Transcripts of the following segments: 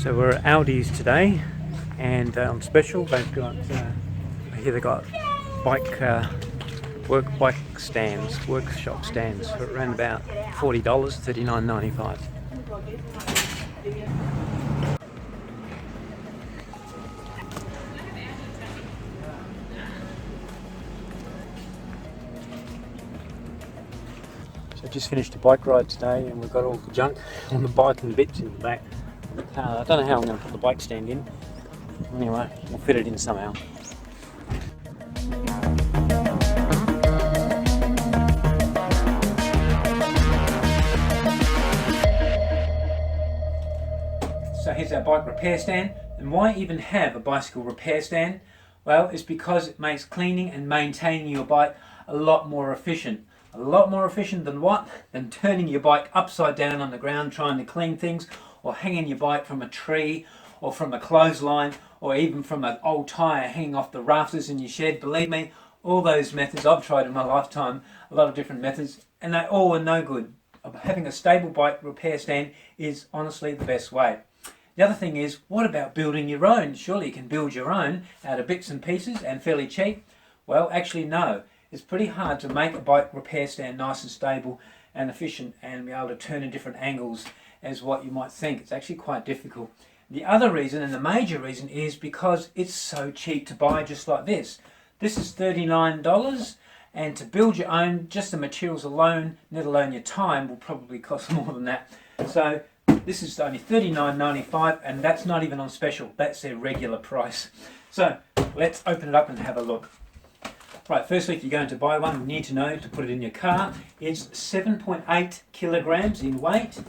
So we're at Aldi's today, and on special they've got here they've got bike stands, workshop stands for around about $40, $39.95. So I just finished a bike ride today, and we've got all the junk on the bike and bits in the back of the car. I don't know how I'm going to put the bike stand in. Anyway, we'll fit it in somehow. So here's our bike repair stand. And why even have a bicycle repair stand? Well, it's because it makes cleaning and maintaining your bike a lot more efficient. A lot more efficient than what? Than turning your bike upside down on the ground trying to clean things, or hanging your bike from a tree or from a clothesline, or even from an old tyre hanging off the rafters in your shed. Believe me, all those methods I've tried in my lifetime, a lot of different methods, and they all are no good. Having a stable bike repair stand is honestly the best way. The other thing is, what about building your own? Surely you can build your own out of bits and pieces and fairly cheap. Well, actually no. It's pretty hard to make a bike repair stand nice and stable and efficient and be able to turn in different angles as what you might think. It's actually quite difficult. The other reason, and the major reason, is because it's so cheap to buy just like this. This is $39, and to build your own, just the materials alone, let alone your time, will probably cost more than that. So this is only $39.95, and that's not even on special. That's their regular price. So let's open it up and have a look. Right, firstly, if you're going to buy one, you need to know to put it in your car. It's 7.8 kilograms in weight,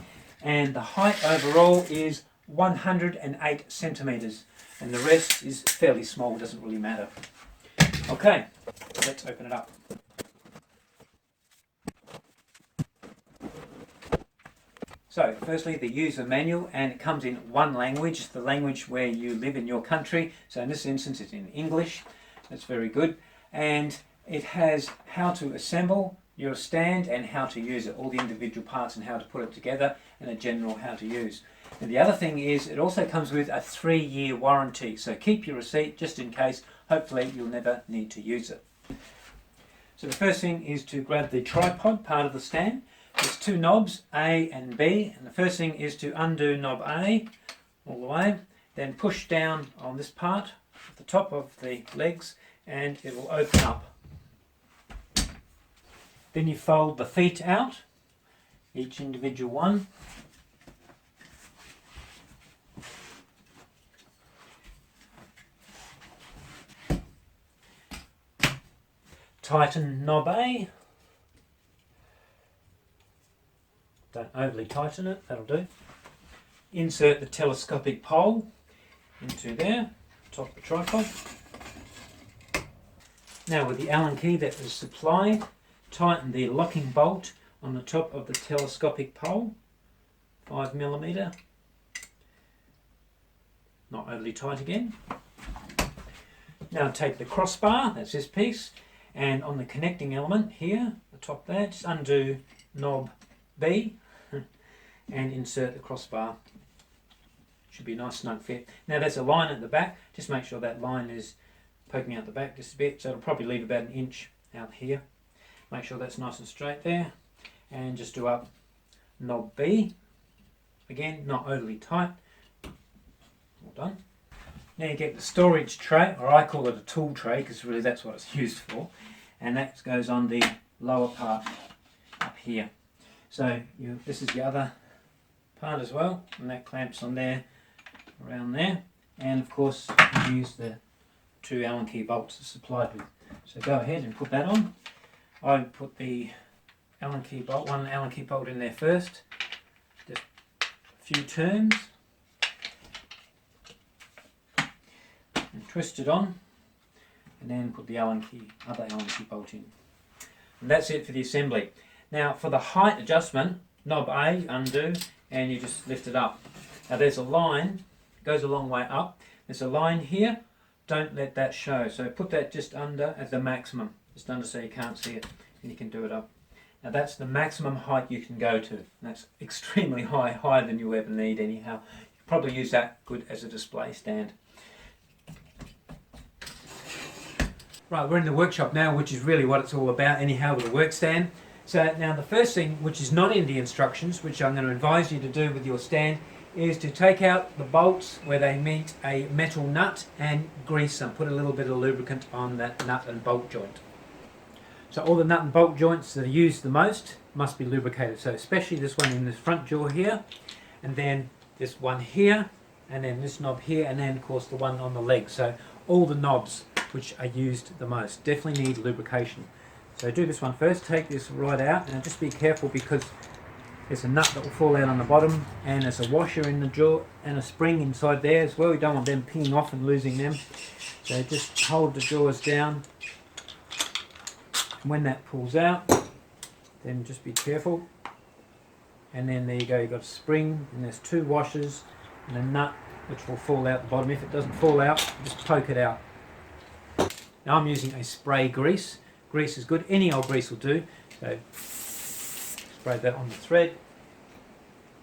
and the height overall is 108 centimeters, and the rest is fairly small, doesn't really matter. Okay, let's open it up. So, firstly, the user manual, and it comes in one language, the language where you live in your country. So in this instance, it's in English. That's very good. And it has how to assemble your stand and how to use it, all the individual parts and how to put it together, and a general how to use. And the other thing is, it also comes with a 3-year warranty. So keep your receipt just in case. Hopefully you'll never need to use it. So the first thing is to grab the tripod part of the stand. There's 2 knobs, A and B, and the first thing is to undo knob A all the way, then push down on this part at the top of the legs, and it will open up. Then you fold the feet out, each individual one. Tighten knob A. Don't overly tighten it, that'll do. Insert the telescopic pole into there, top of the tripod. Now with the Allen key that was supplied, tighten the locking bolt on the top of the telescopic pole, 5mm. Not overly tight again. Now take the crossbar, that's this piece, and on the connecting element here, the top there, just undo knob B and insert the crossbar. Should be a nice snug fit. Now there's a line at the back, just make sure that line is poking out the back just a bit, so it'll probably leave about 1 inch out here. Make sure that's nice and straight there, and just do up knob B. Again, not overly tight. All done. Now you get the storage tray, or I call it a tool tray because really that's what it's used for, and that goes on the lower part up here. So this is the other part as well, and that clamps on there, around there, and of course you use the 2 Allen key bolts supplied with. So go ahead and put that on. I put the Allen key bolt, one Allen key bolt in there first, just a few turns, and twist it on, and then put the other Allen key bolt in. And that's it for the assembly. Now for the height adjustment, knob A, undo, and you just lift it up. Now there's a line, it goes a long way up. There's a line here, don't let that show. So put that just under at the maximum, just under so you can't see it, and you can do it up. Now that's the maximum height you can go to. And that's extremely high, higher than you ever need anyhow. You Probably use that good as a display stand. Right, we're in the workshop now, which is really what it's all about anyhow, with a work stand. So now the first thing, which is not in the instructions, which I'm going to advise you to do with your stand, is to take out the bolts where they meet a metal nut and grease them. Put a little bit of lubricant on that nut and bolt joint. So all the nut and bolt joints that are used the most must be lubricated. So especially this one in the front jaw here, and then this one here, and then this knob here, and then of course the one on the leg. So all the knobs which are used the most definitely need lubrication. So do this one first, take this right out, and just be careful because there's a nut that will fall out on the bottom, and there's a washer in the jaw and a spring inside there as well. We don't want them pinging off and losing them. So just hold the jaws down. And when that pulls out, then just be careful. And then there you go, you've got a spring, and there's two washers and a nut which will fall out the bottom. If it doesn't fall out, just poke it out. Now I'm using a spray grease. Grease is good, any old grease will do. So spray that on the thread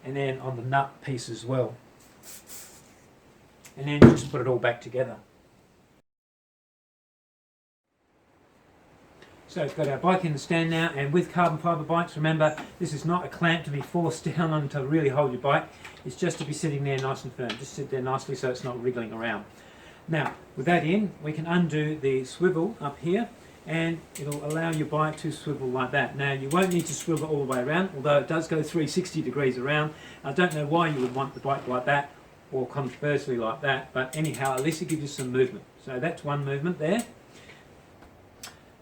and then on the nut piece as well. And then just put it all back together. So we've got our bike in the stand now, and with carbon fibre bikes, remember, this is not a clamp to be forced down on to really hold your bike. It's just to be sitting there nice and firm. Just sit there nicely so it's not wriggling around. Now, with that in, we can undo the swivel up here, and it'll allow your bike to swivel like that. Now, you won't need to swivel all the way around, although it does go 360 degrees around. I don't know why you would want the bike like that, or conversely like that, but anyhow, at least it gives you some movement. So that's one movement there.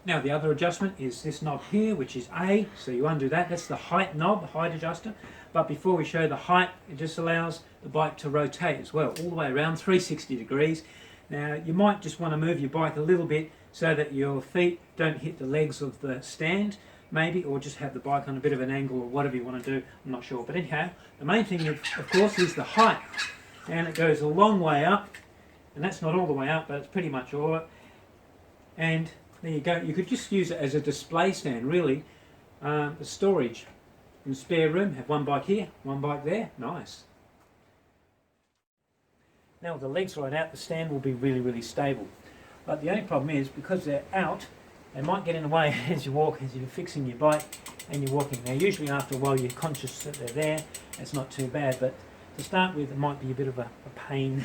Now the other adjustment is this knob here, which is A, so you undo that. That's the height knob, the height adjuster. But before we show the height, it just allows the bike to rotate as well, all the way around 360 degrees. Now you might just want to move your bike a little bit so that your feet don't hit the legs of the stand, maybe, or just have the bike on a bit of an angle or whatever you want to do, I'm not sure. But anyhow, the main thing of course is the height, and it goes a long way up, and that's not all the way up, but it's pretty much all up. And there you go, you could just use it as a display stand really, the storage. In the spare room, have one bike here, one bike there, nice. Now with the legs right out, the stand will be really, really stable. But the only problem is, because they're out, they might get in the way as you walk, as you're fixing your bike and you're walking. Now usually after a while you're conscious that they're there, it's not too bad, but to start with it might be a bit of a pain.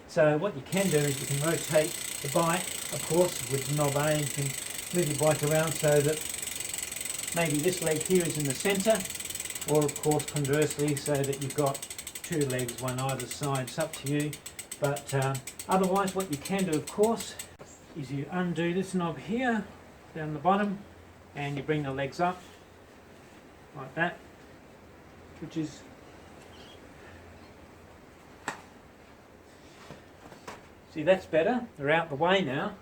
So what you can do is you can rotate the bike, of course, with the knob A. You can move your bike around so that maybe this leg here is in the centre, or of course conversely, so that you've got two legs, one either side. It's up to you. But otherwise what you can do, of course, is you undo this knob here down the bottom and you bring the legs up like that, which is see, that's better. They're out the way now.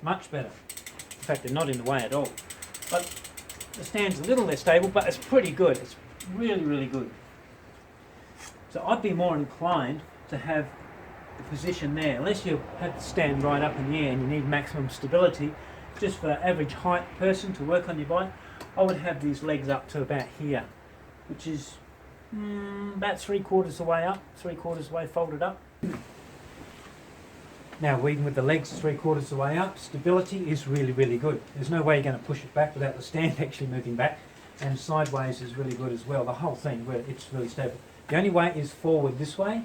Much better. In fact, they're not in the way at all. But the stand's a little less stable, but it's pretty good. It's really, really good. So I'd be more inclined to have the position there, unless you have the stand right up in the air and you need maximum stability. Just for an average height person to work on your bike, I would have these legs up to about here, which is about 3/4 the way up, 3/4 the way folded up. Now, even with the legs 3/4 the way up, stability is really, really good. There's no way you're going to push it back without the stand actually moving back, and sideways is really good as well. The whole thing, it's really stable. The only way is forward this way,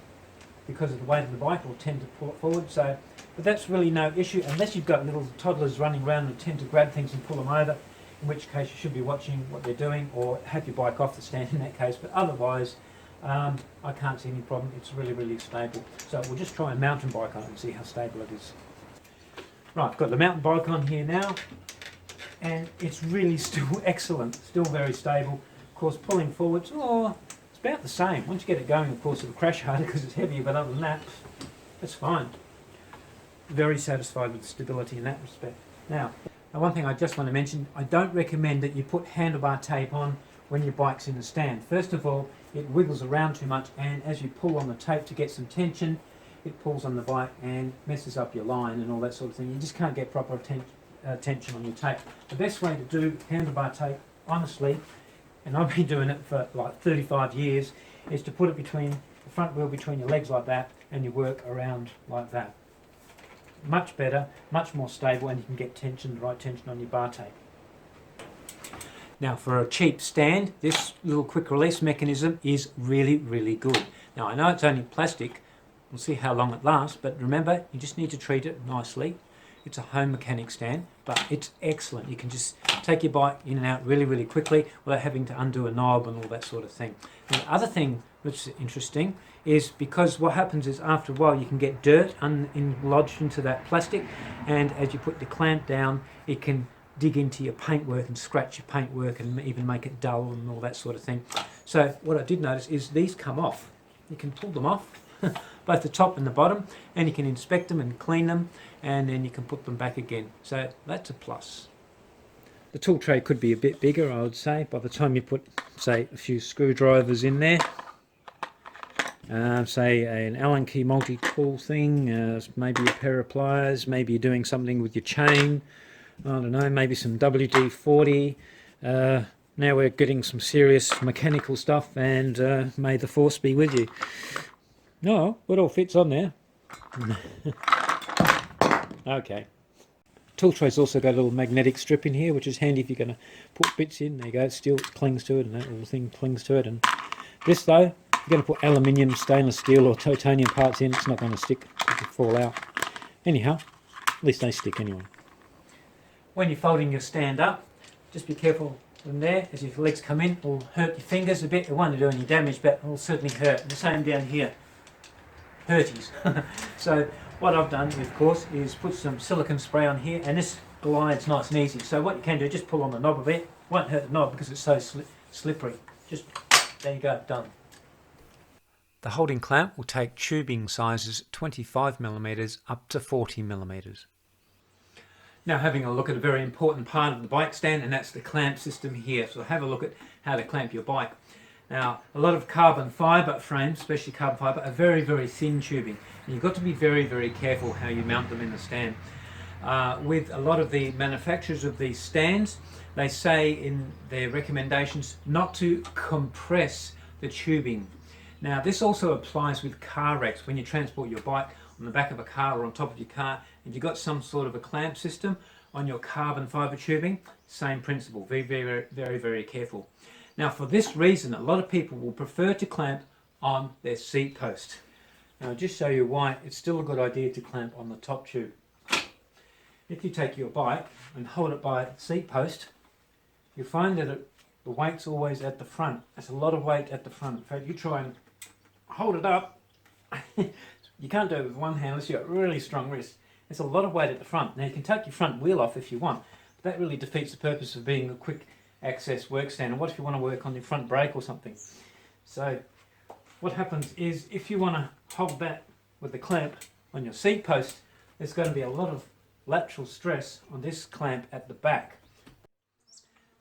because of the weight of the bike will tend to pull it forward. So, but that's really no issue, unless you've got little toddlers running around and tend to grab things and pull them over, in which case you should be watching what they're doing, or have your bike off the stand in that case. But otherwise, I can't see any problem. It's really, really stable. So we'll just try a mountain bike on it and see how stable it is. Right, I've got the mountain bike on here now, and it's really still excellent, still very stable. Of course, pulling forwards, it's about the same. Once you get it going, of course, it'll crash harder because it's heavier, but other than that, it's fine. Very satisfied with the stability in that respect. Now, one thing I just want to mention, I don't recommend that you put handlebar tape on when your bike's in the stand. First of all, it wiggles around too much, and as you pull on the tape to get some tension, it pulls on the bike and messes up your line and all that sort of thing. You just can't get proper tension on your tape. The best way to do handlebar tape, honestly, and I've been doing it for like 35 years, is to put it between the front wheel between your legs like that, and you work around like that. Much better, much more stable, and you can get tension, the right tension on your bar tape. Now for a cheap stand, this little quick release mechanism is really, really good. Now I know it's only plastic, we'll see how long it lasts, but remember, you just need to treat it nicely. It's a home mechanic stand, but it's excellent. You can just take your bike in and out really, really quickly without having to undo a knob and all that sort of thing. And the other thing which is interesting is because what happens is after a while you can get dirt lodged into that plastic, and as you put the clamp down, it can dig into your paintwork and scratch your paintwork and even make it dull and all that sort of thing. So what I did notice is these come off. You can pull them off, both the top and the bottom, and you can inspect them and clean them, and then you can put them back again. So that's a plus. The tool tray could be a bit bigger, I would say, by the time you put, say, a few screwdrivers in there. Say an Allen key multi-tool thing, maybe a pair of pliers, maybe you're doing something with your chain, I don't know, maybe some WD-40. Now we're getting some serious mechanical stuff, and may the force be with you. No, it all fits on there. Okay. Tool tray's also got a little magnetic strip in here, which is handy if you're going to put bits in. There you go, it still clings to it, and that little thing clings to it. And this though, you're going to put aluminium, stainless steel or titanium parts in, it's not going to stick, it'll fall out. Anyhow, at least they stick anyway. When you're folding your stand up, just be careful from there, as your legs come in, it will hurt your fingers a bit. It won't do any damage, but it will certainly hurt. The same down here, hurties. So what I've done, of course, is put some silicone spray on here, and this glides nice and easy. So what you can do, just pull on the knob a bit. It won't hurt the knob because it's so slippery. Just, there you go, done. The holding clamp will take tubing sizes 25mm up to 40mm. Now having a look at a very important part of the bike stand, and that's the clamp system here. So have a look at how to clamp your bike. Now a lot of carbon fibre frames, especially carbon fibre, are very, very thin tubing. And you've got to be very, very careful how you mount them in the stand. With a lot of the manufacturers of these stands, they say in their recommendations not to compress the tubing. Now this also applies with car racks. When you transport your bike on the back of a car or on top of your car, if you've got some sort of a clamp system on your carbon fibre tubing, same principle, very, very, very, very careful. Now for this reason, a lot of people will prefer to clamp on their seat post. Now I'll just show you why it's still a good idea to clamp on the top tube. If you take your bike and hold it by the seat post, you'll find that the weight's always at the front. There's a lot of weight at the front. In fact, you try and hold it up, you can't do it with one hand unless you've got really strong wrists. There's a lot of weight at the front. Now you can take your front wheel off if you want, but that really defeats the purpose of being a quick access workstand. And what if you want to work on your front brake or something? So what happens is, if you want to hold that with the clamp on your seat post, there's going to be a lot of lateral stress on this clamp at the back.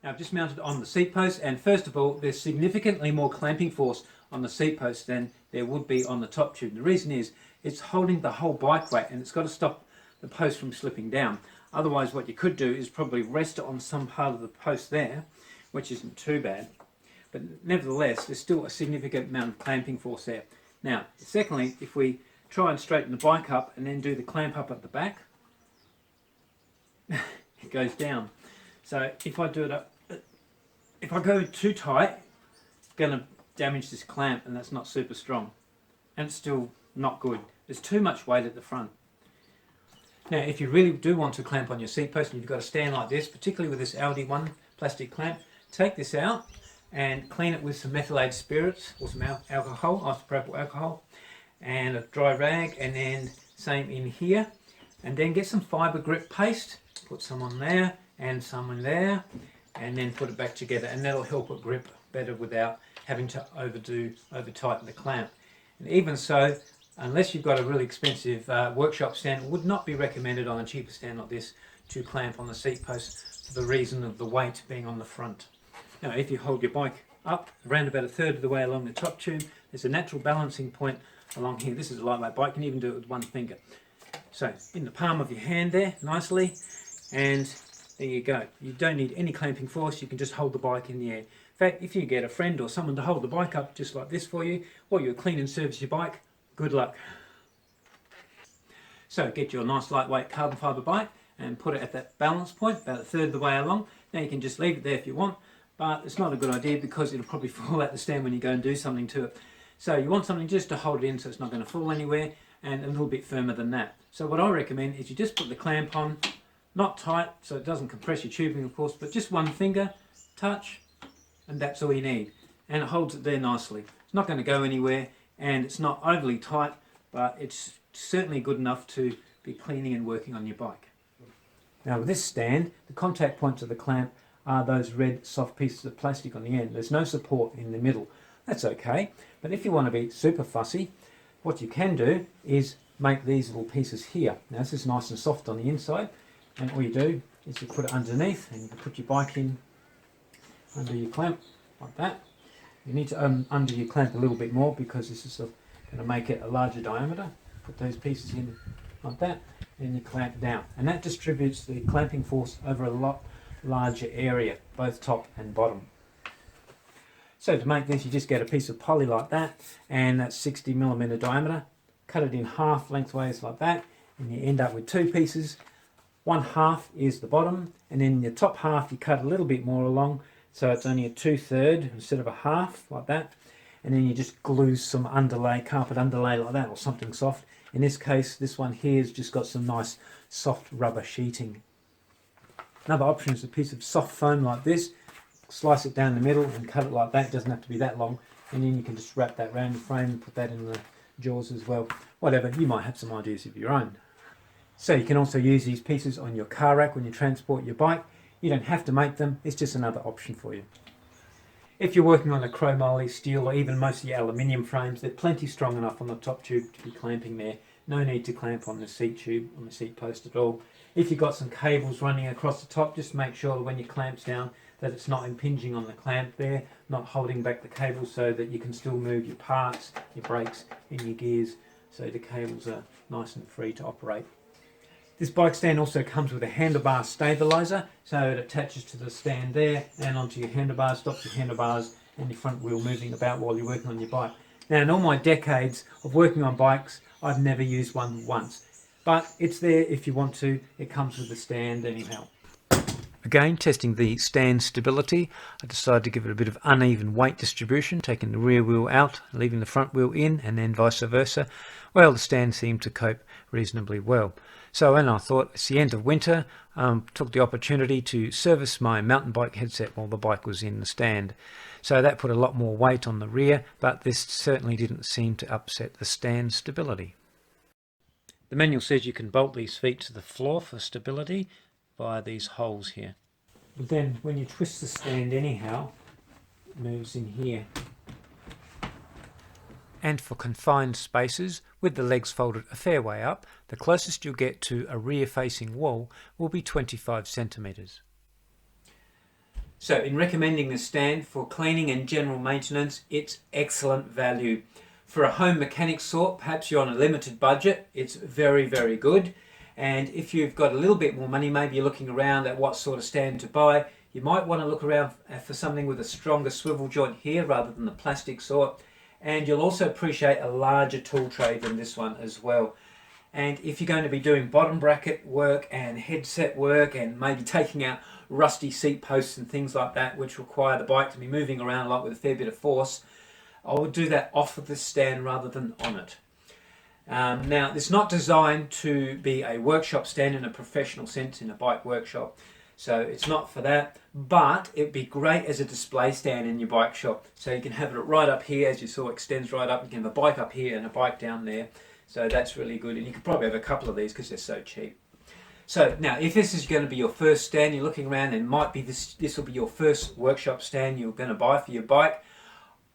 Now I've just mounted it on the seat post, and first of all, there's significantly more clamping force on the seat post than there would be on the top tube. The reason is it's holding the whole bike weight, and it's got to stop the post from slipping down. Otherwise what you could do is probably rest it on some part of the post there, which isn't too bad, but nevertheless there's still a significant amount of clamping force there. Now secondly, if we try and straighten the bike up and then do the clamp up at the back, it goes down. So if I do it up, if I go too tight, it's going to damage this clamp, and that's not super strong, and it's still not good. There's too much weight at the front. Now if you really do want to clamp on your seat post and you've got a stand like this, particularly with this Aldi one plastic clamp, take this out and clean it with some methylated spirits or some alcohol, isopropyl alcohol, and a dry rag, and then same in here, and then get some fibre grip paste, put some on there and some in there, and then put it back together, and that'll help it grip better without having to over tighten the clamp. And even so, unless you've got a really expensive workshop stand, it would not be recommended on a cheaper stand like this to clamp on the seat post for the reason of the weight being on the front. Now if you hold your bike up around about a third of the way along the top tube, there's a natural balancing point along here. This is a lightweight bike, you can even do it with one finger. So in the palm of your hand there, nicely, and there you go. You don't need any clamping force, you can just hold the bike in the air. In fact, if you get a friend or someone to hold the bike up just like this for you, while you clean and service your bike, good luck. So get your nice lightweight carbon fibre bike and put it at that balance point, about a third of the way along. Now you can just leave it there if you want, but it's not a good idea because it'll probably fall out the stand when you go and do something to it. So you want something just to hold it in so it's not going to fall anywhere, and a little bit firmer than that. So what I recommend is you just put the clamp on, not tight so it doesn't compress your tubing of course, but just one finger, touch, and that's all you need. And it holds it there nicely. It's not going to go anywhere and it's not overly tight, but it's certainly good enough to be cleaning and working on your bike. Now with this stand, the contact points of the clamp are those red soft pieces of plastic on the end. There's no support in the middle. That's okay, but if you want to be super fussy, what you can do is make these little pieces here. Now this is nice and soft on the inside, and all you do is you put it underneath and you can put your bike in under your clamp like that. You need to undo your clamp a little bit more because this is going to make it a larger diameter. Put those pieces in like that and you clamp down, and that distributes the clamping force over a lot larger area, both top and bottom. So to make this, you just get a piece of poly like that, and that's 60mm diameter. Cut it in half lengthways like that, and you end up with two pieces. One half is the bottom, and then the top half you cut a little bit more along, so it's only a 2/3 instead of a half like that. And then you just glue some underlay, carpet underlay like that, or something soft. In this case, this one here has just got some nice soft rubber sheeting. Another option is a piece of soft foam like this. Slice it down the middle and cut it like that. It doesn't have to be that long, and then you can just wrap that around the frame and put that in the jaws as well. Whatever, you might have some ideas of your own. So you can also use these pieces on your car rack when you transport your bike. You don't have to make them, it's just another option for you. If you're working on a chromoly, steel, or even mostly aluminium frames, they're plenty strong enough on the top tube to be clamping there. No need to clamp on the seat tube, on the seat post at all. If you've got some cables running across the top, just make sure that when your clamp's down that it's not impinging on the clamp there, not holding back the cables, so that you can still move your parts, your brakes and your gears, so the cables are nice and free to operate. This bike stand also comes with a handlebar stabilizer, so it attaches to the stand there and onto your handlebars, stops your handlebars and your front wheel moving about while you're working on your bike. Now in all my decades of working on bikes, I've never used one once, but it's there if you want to. It comes with the stand anyhow. Again, testing the stand stability, I decided to give it a bit of uneven weight distribution, taking the rear wheel out, leaving the front wheel in, and then vice versa. Well, the stand seemed to cope reasonably well. So when I thought it's the end of winter, took the opportunity to service my mountain bike headset while the bike was in the stand. So that put a lot more weight on the rear, but this certainly didn't seem to upset the stand stability. The manual says you can bolt these feet to the floor for stability via these holes here. But then when you twist the stand anyhow, it moves in here. And for confined spaces, with the legs folded a fair way up, the closest you'll get to a rear-facing wall will be 25 centimetres. So in recommending this stand for cleaning and general maintenance, it's excellent value. For a home mechanic sort, perhaps you're on a limited budget, it's very, very good. And if you've got a little bit more money, maybe you're looking around at what sort of stand to buy, you might want to look around for something with a stronger swivel joint here rather than the plastic sort. And you'll also appreciate a larger tool tray than this one as well. And if you're going to be doing bottom bracket work and headset work and maybe taking out rusty seat posts and things like that, which require the bike to be moving around a lot with a fair bit of force, I would do that off of the stand rather than on it. Now, it's not designed to be a workshop stand in a professional sense in a bike workshop, so it's not for that, but it'd be great as a display stand in your bike shop. So you can have it right up here, as you saw, extends right up. You can have a bike up here and a bike down there, so that's really good. And you could probably have a couple of these because they're so cheap. So now, if this is going to be your first stand, you're looking around and might be this will be your first workshop stand you're going to buy for your bike,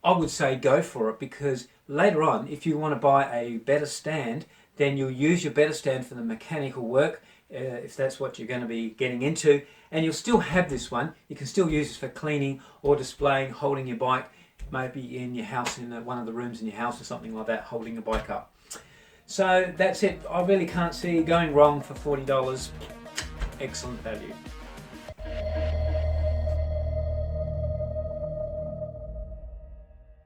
I would say go for it, because later on, if you want to buy a better stand, then you'll use your better stand for the mechanical work, if that's what you're going to be getting into, and you'll still have this one. You can still use this for cleaning or displaying, holding your bike, maybe in your house, in one of the rooms in your house or something like that, holding your bike up. So that's it. I really can't see going wrong for $40. Excellent value.